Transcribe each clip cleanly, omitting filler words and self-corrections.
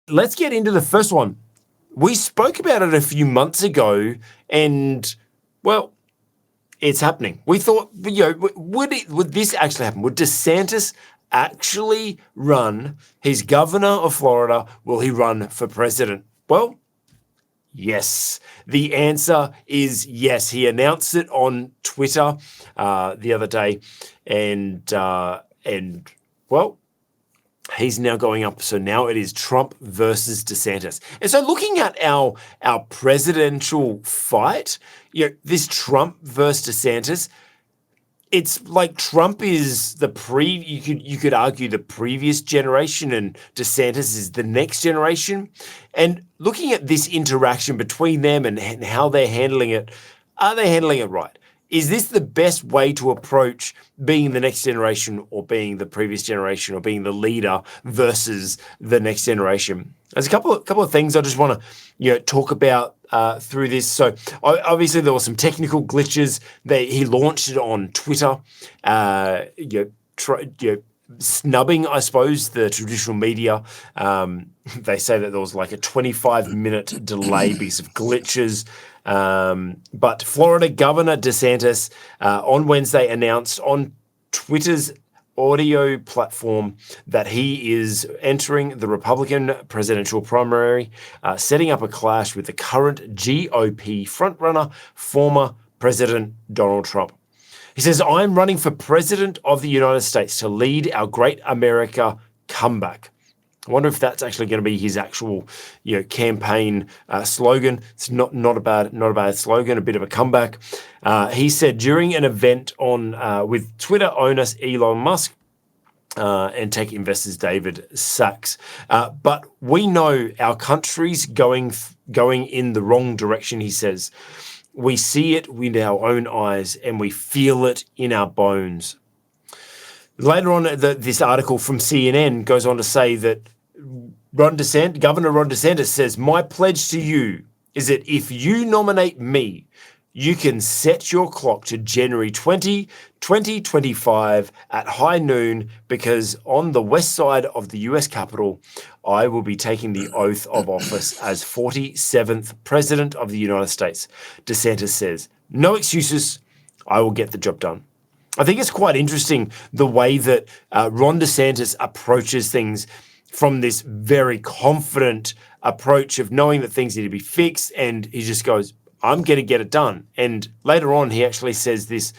let's get into the first one. We spoke about it a few months ago, and, well, it's happening. We thought, would this actually happen? Would DeSantis actually run? He's governor of Florida. Will he run for president? Well, yes. The answer is yes. He announced it on Twitter the other day, and well, he's now going up. So now it is Trump versus DeSantis. And so looking at our presidential fight, this Trump versus DeSantis, it's like Trump is you could argue the previous generation and DeSantis is the next generation. And looking at this interaction between them and how they're handling it, are they handling it right? Is this the best way to approach being the next generation or being the previous generation or being the leader versus the next generation? There's a couple of things I just want to talk about through this. So obviously there were some technical glitches. He launched it on Twitter, snubbing, I suppose, the traditional media. They say that there was like a 25-minute delay because of glitches. But Florida Governor DeSantis on Wednesday announced on Twitter's audio platform that he is entering the Republican presidential primary, setting up a clash with the current GOP frontrunner, former President Donald Trump. He says, "I'm running for president of the United States to lead our great America comeback." I wonder if that's actually going to be his actual, campaign slogan. It's not a bad slogan, a bit of a comeback. He said during an event with Twitter owner Elon Musk and tech investors David Sachs. But we know our country's going in the wrong direction, he says. We see it with our own eyes and we feel it in our bones. Later on, this article from CNN goes on to say that Governor Ron DeSantis says, "My pledge to you is that if you nominate me, you can set your clock to January 2025 at high noon, because on the west side of the US Capitol, I will be taking the oath of office as 47th President of the United States." DeSantis says, "No excuses. I will get the job done." I think it's quite interesting the way that Ron DeSantis approaches things from this very confident approach of knowing that things need to be fixed, and he just goes, "I'm going to get it done." And later on, he actually says this,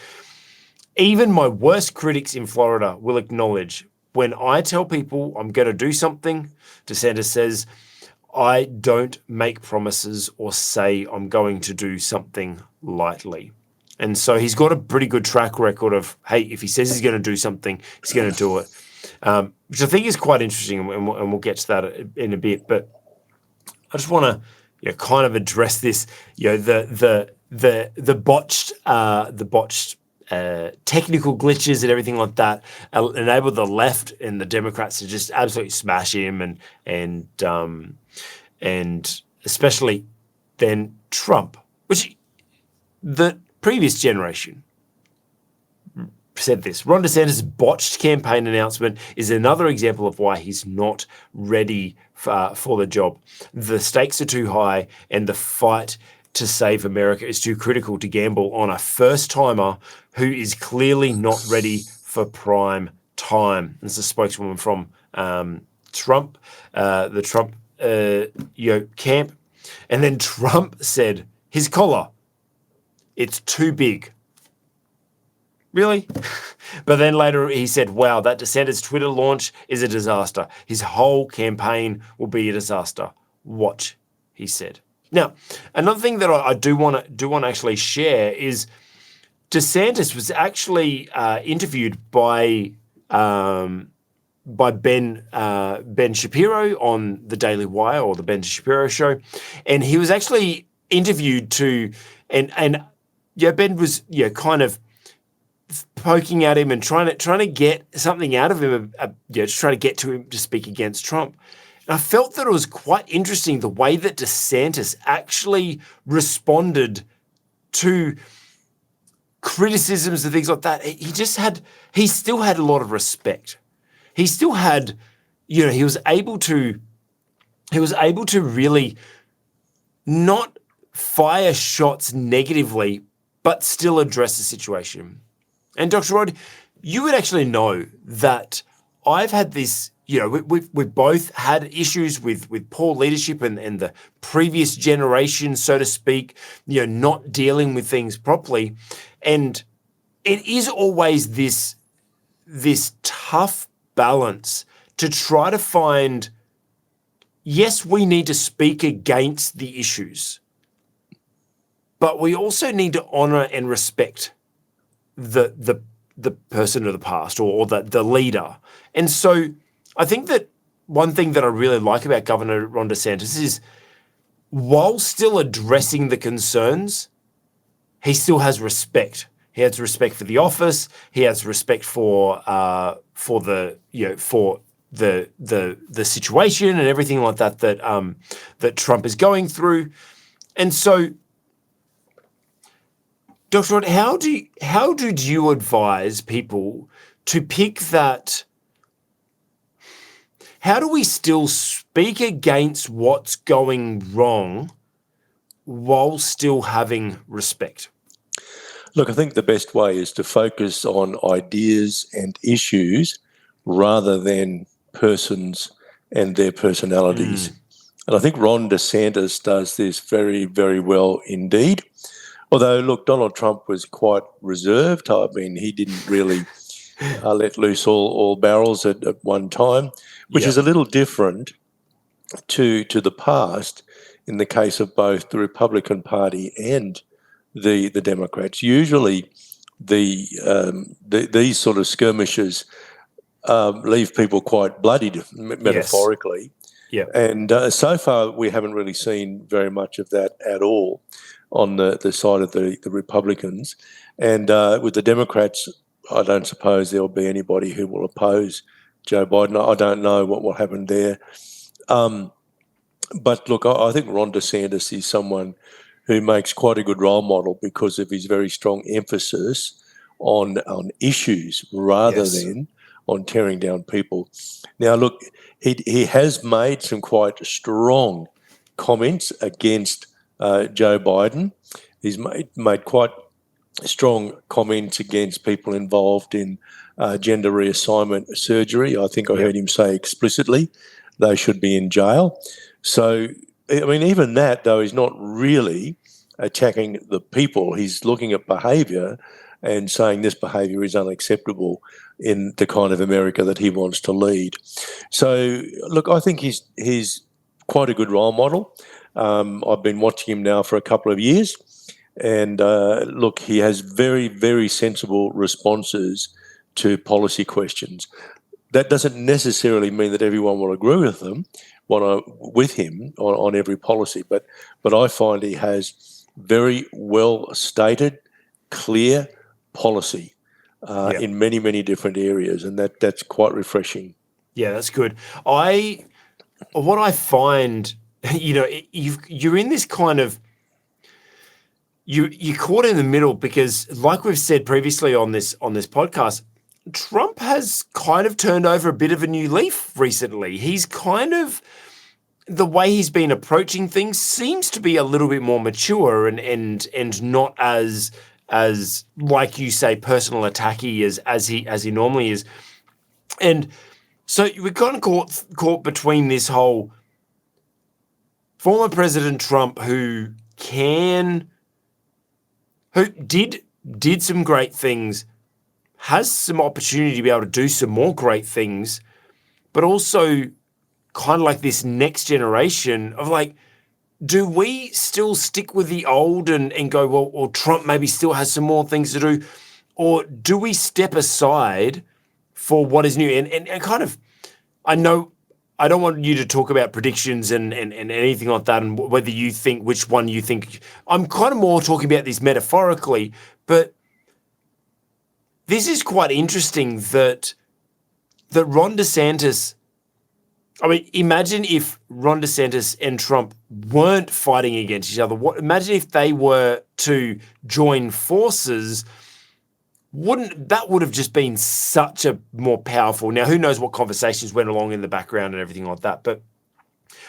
"Even my worst critics in Florida will acknowledge when I tell people I'm going to do something," DeSantis says, "I don't make promises or say I'm going to do something lightly." And so he's got a pretty good track record of, hey, if he says he's going to do something, he's going to do it. Which I think is quite interesting, and we'll get to that in a bit. But I just want to, kind of address this, the botched technical glitches and everything like that enabled the left and the Democrats to just absolutely smash him, and especially then Trump, which the previous generation said this. Ron DeSantis' botched campaign announcement is another example of why he's not ready for the job. The stakes are too high, and the fight to save America is too critical to gamble on a first-timer who is clearly not ready for prime time. This is a spokeswoman from Trump, the Trump camp. And then Trump said, his collar, "It's too big." Really? But then later he said, "Wow, that DeSantis Twitter launch is a disaster. His whole campaign will be a disaster. Watch," he said. Now, another thing that I do want to actually share is DeSantis was actually interviewed by Ben Shapiro on the Daily Wire, or the Ben Shapiro Show, and he was actually interviewed and Ben was kind of poking at him and trying to get something out of him, just trying to get to him to speak against Trump. And I felt that it was quite interesting the way that DeSantis actually responded to criticisms and things like that. He still had a lot of respect. He still had, he was able to he was able to really not fire shots negatively, but still address the situation. And Dr. Rod, you would actually know that I've had this, we've both had issues with poor leadership and the previous generation, so to speak, not dealing with things properly. And it is always this tough balance to try to find, yes, we need to speak against the issues, but we also need to honor and respect the person of the past or the leader. And so I think that one thing that I really like about Governor Ron DeSantis is, while still addressing the concerns, he still has respect. He has respect for the office. He has respect for the situation and everything like that that Trump is going through. And so, Dr. Rod, how did you advise people to pick that? How do we still speak against what's going wrong while still having respect? Look, I think the best way is to focus on ideas and issues rather than persons and their personalities. And I think Ron DeSantis does this very, very well indeed. Although, look, Donald Trump was quite reserved. I mean, he didn't really let loose all barrels at one time, which is a little different to the past in the case of both the Republican Party and the Democrats. Usually these sort of skirmishes leave people quite bloodied, metaphorically. Yes. And so far we haven't really seen very much of that at all on the side of the Republicans. And with the Democrats, I don't suppose there will be anybody who will oppose Joe Biden. I don't know what will happen there. But look, I think Ron DeSantis is someone who makes quite a good role model because of his very strong emphasis on issues rather than on tearing down people. Now, look, he has made some quite strong comments against Joe Biden. He's made quite strong comments against people involved in gender reassignment surgery. I think I heard him say explicitly they should be in jail. So, I mean, even that, though, is not really attacking the people. He's looking at behaviour and saying this behaviour is unacceptable in the kind of America that he wants to lead. So, look, I think he's quite a good role model. I've been watching him now for a couple of years. And look, he has very, very sensible responses to policy questions. That doesn't necessarily mean that everyone will agree with him on every policy, but I find he has very well stated, clear policy in many, many different areas, and that's quite refreshing. Yeah, that's good. What I find, you're in this kind of, you're caught in the middle because, like we've said previously on this podcast, Trump has kind of turned over a bit of a new leaf recently. He's kind of, the way he's been approaching things seems to be a little bit more mature and not as like you say, personal attacky as he normally is. And so we're kind of caught between this whole former President Trump who did some great things, has some opportunity to be able to do some more great things, but also kind of like this next generation of like, do we still stick with the old and go, well, Trump maybe still has some more things to do, or do we step aside for what is new? And kind of, I know I don't want you to talk about predictions and anything like that and whether you think which one you think. I'm kind of more talking about this metaphorically, but this is quite interesting that Ron DeSantis, I mean, imagine if Ron DeSantis and Trump weren't fighting against each other. Imagine if they were to join forces. That would have just been such a more powerful. Now, who knows what conversations went along in the background and everything like that. But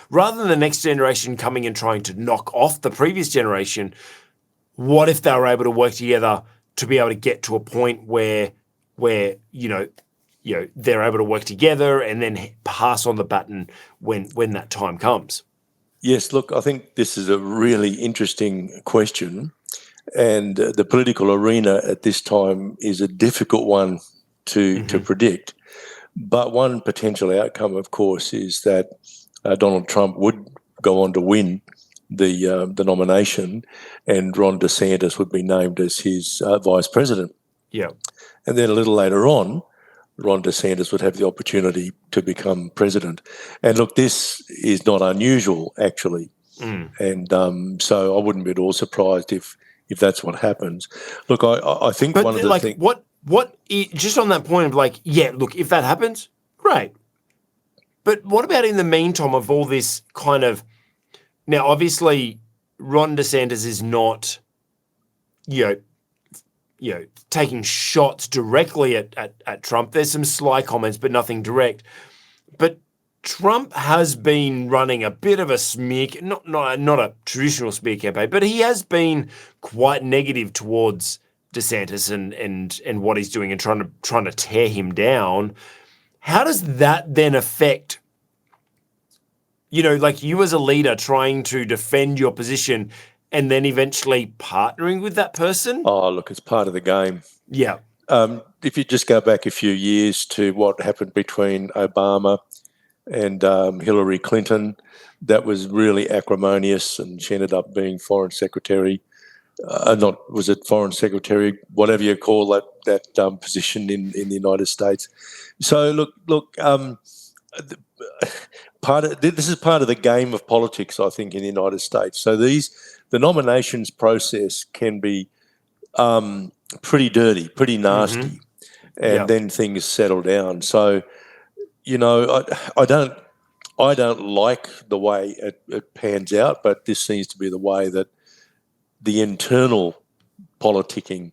Rather than the next generation coming and trying to knock off the previous generation, what if they were able to work together to be able to get to a point where they're able to work together and then pass on the baton when that time comes? Yes, look, I think this is a really interesting question, and the political arena at this time is a difficult one to predict. But one potential outcome, of course, is that Donald Trump would go on to win the nomination, and Ron DeSantis would be named as his vice president. Yeah. And then a little later on, Ron DeSantis would have the opportunity to become president. And look, this is not unusual, actually. And so I wouldn't be at all surprised if that's what happens. Look, I think but one of the things... just on that point of like, yeah, look, if that happens, great. But what about in the meantime of all this kind of... Now, obviously, Ron DeSantis is not, taking shots directly at Trump. There's some sly comments, but nothing direct. But Trump has been running a bit of a smear, not a traditional smear campaign, but he has been quite negative towards DeSantis and what he's doing and trying to tear him down. How does that then affect, like you as a leader trying to defend your position and then eventually partnering with that person? Oh, look, it's part of the game. Yeah. If you just go back a few years to what happened between Obama and Hillary Clinton, that was really acrimonious, and she ended up being foreign secretary. Was it foreign secretary, whatever you call that position in the United States. So look. This is part of the game of politics, I think, in the United States. So the nominations process can be pretty dirty, pretty nasty, and then things settle down. So, I don't like the way it pans out, but this seems to be the way that the internal politicking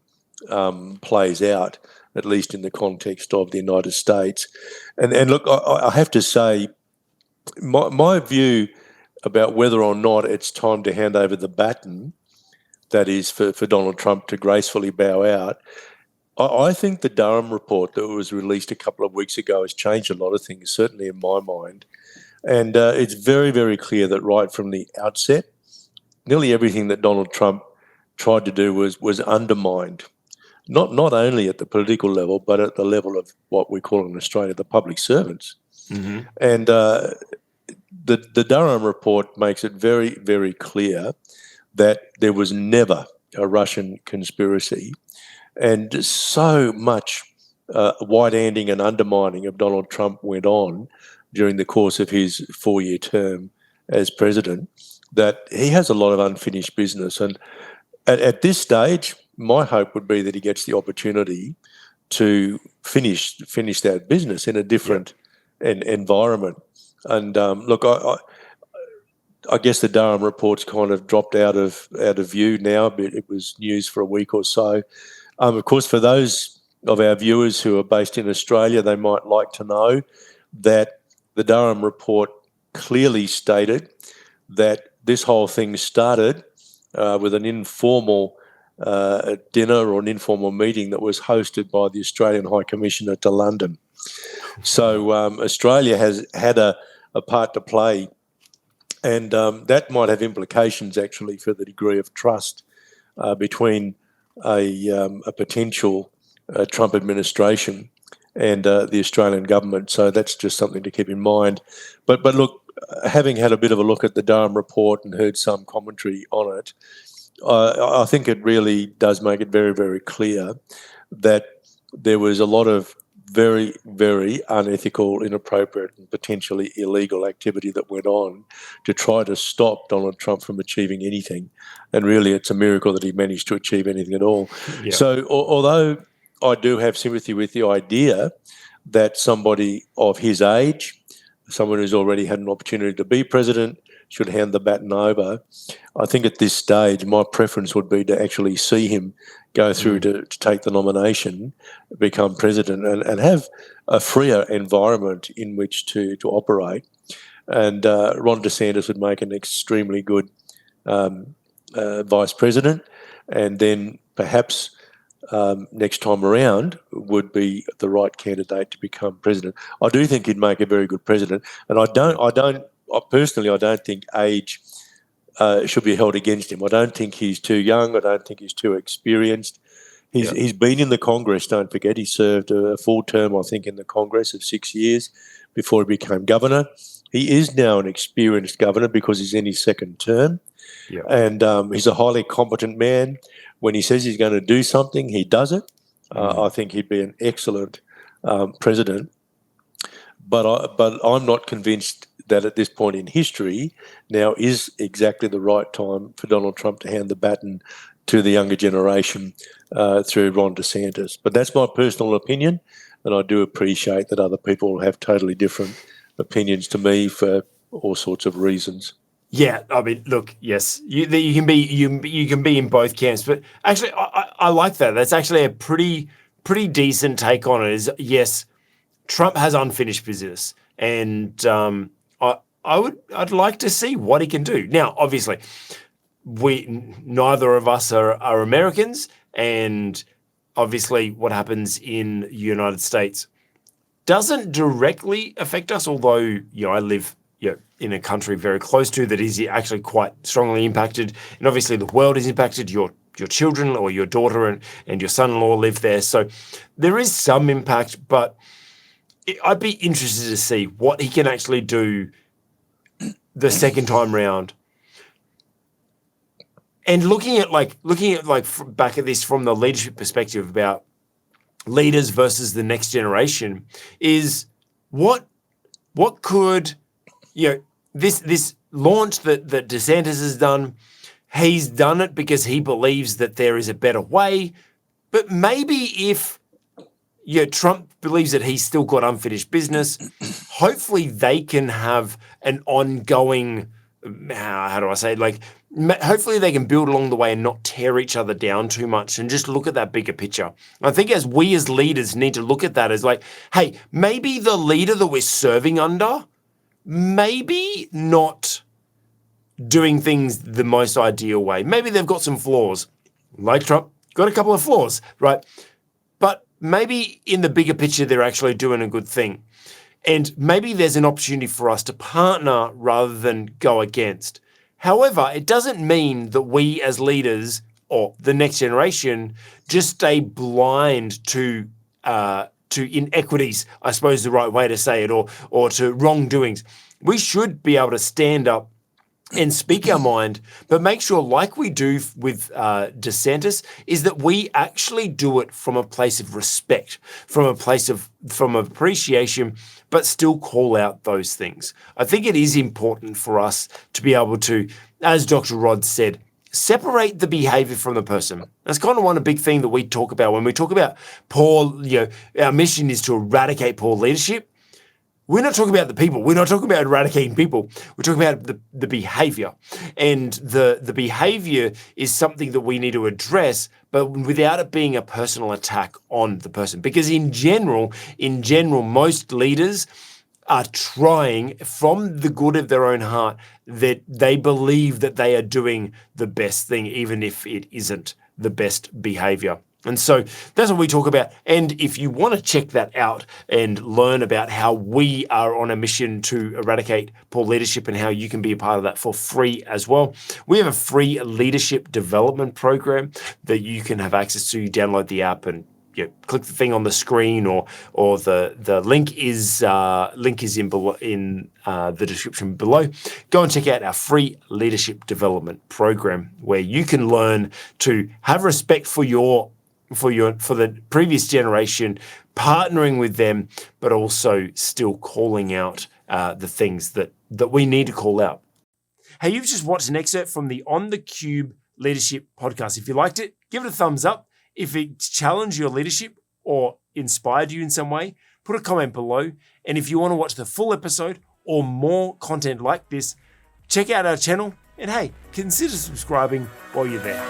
plays out, at least in the context of the United States. And look, I have to say, my view about whether or not it's time to hand over the baton, that is for Donald Trump to gracefully bow out, I think the Durham report that was released a couple of weeks ago has changed a lot of things, certainly in my mind. And it's very, very clear that right from the outset, nearly everything that Donald Trump tried to do was undermined, not only at the political level, but at the level of what we call in Australia the public servants. And the Durham report makes it very, very clear that there was never a Russian conspiracy, and so much white-handing and undermining of Donald Trump went on during the course of his 4-year term as president that he has a lot of unfinished business. And at this stage, my hope would be that he gets the opportunity to finish that business in a different environment. And look, I guess the Durham report's kind of dropped out of view now, but it was news for a week or so. Of course, for those of our viewers who are based in Australia, they might like to know that the Durham report clearly stated that this whole thing started with an informal dinner or an informal meeting that was hosted by the Australian High Commissioner to London. So Australia has had a part to play, and that might have implications actually for the degree of trust between a potential Trump administration and the Australian government. So that's just something to keep in mind. But look, having had a bit of a look at the Durham report and heard some commentary on it, I think it really does make it very, very clear that there was a lot of very, very unethical, inappropriate and potentially illegal activity that went on to try to stop Donald Trump from achieving anything. And really it's a miracle that he managed to achieve anything at all. Yeah. So although I do have sympathy with the idea that somebody of his age, someone who's already had an opportunity to be president, should hand the baton over, I think at this stage my preference would be to actually see him go through to take the nomination, become president, and have a freer environment in which to operate. and Ron DeSantis would make an extremely good vice president, and then perhaps next time around would be the right candidate to become president. I do think he'd make a very good president, and I personally don't think age should be held against him. I don't think he's too young. I don't think he's too experienced. He's been in the Congress, don't forget. He served a full term, I think, in the Congress of 6 years before he became governor. He is now an experienced governor because he's in his second term. Yeah. And he's a highly competent man. When he says he's going to do something, he does it. I think he'd be an excellent president. But I'm not convinced that at this point in history now is exactly the right time for Donald Trump to hand the baton to the younger generation through Ron DeSantis. But that's my personal opinion, and I do appreciate that other people have totally different opinions to me for all sorts of reasons. Yeah, I mean, look, yes, you can be in both camps, but actually, I like that. That's actually a pretty decent take on it. Is yes, Trump has unfinished business, and I'd like to see what he can do. Now, obviously, neither of us are Americans, and obviously, what happens in the United States doesn't directly affect us. Although I live in a country very close to that is actually quite strongly impacted. And obviously the world is impacted. Your children or your daughter and your son-in-law live there. So there is some impact, but I'd be interested to see what he can actually do the second time round. And looking at back at this from the leadership perspective about leaders versus the next generation is what could this launch that DeSantis has done, he's done it because he believes that there is a better way. But maybe if Trump believes that he's still got unfinished business, hopefully they can have an ongoing, how do I say, hopefully they can build along the way and not tear each other down too much and just look at that bigger picture. I think as leaders need to look at that as hey, maybe the leader that we're serving under, maybe not doing things the most ideal way. Maybe they've got some flaws. Like Trump, got a couple of flaws, right? But maybe in the bigger picture, they're actually doing a good thing. And maybe there's an opportunity for us to partner rather than go against. However, it doesn't mean that we as leaders or the next generation just stay blind to inequities, I suppose is the right way to say it, or to wrongdoings. We should be able to stand up and speak our mind, but make sure, like we do with DeSantis, is that we actually do it from a place of respect, from appreciation, but still call out those things. I think it is important for us to be able to, as Dr. Rod said, separate the behavior from the person. That's kind of one big thing that we talk about when we talk about poor, our mission is to eradicate poor leadership. We're not talking about the people. We're not talking about eradicating people. We're talking about the behavior. And the behavior is something that we need to address, but without it being a personal attack on the person. Because in general, most leaders are trying from the good of their own heart that they believe that they are doing the best thing, even if it isn't the best behavior. And so that's what we talk about. And if you want to check that out and learn about how we are on a mission to eradicate poor leadership and how you can be a part of that for free as well, we have a free leadership development program that you can have access to. You download the app and click the thing on the screen, or the link is in the description below. Go and check out our free leadership development program, where you can learn to have respect for the previous generation, partnering with them, but also still calling out the things that we need to call out. Hey, you've just watched an excerpt from the On the Cube Leadership podcast. If you liked it, give it a thumbs up. If it challenged your leadership or inspired you in some way, put a comment below. And if you want to watch the full episode or more content like this, check out our channel. And hey, consider subscribing while you're there.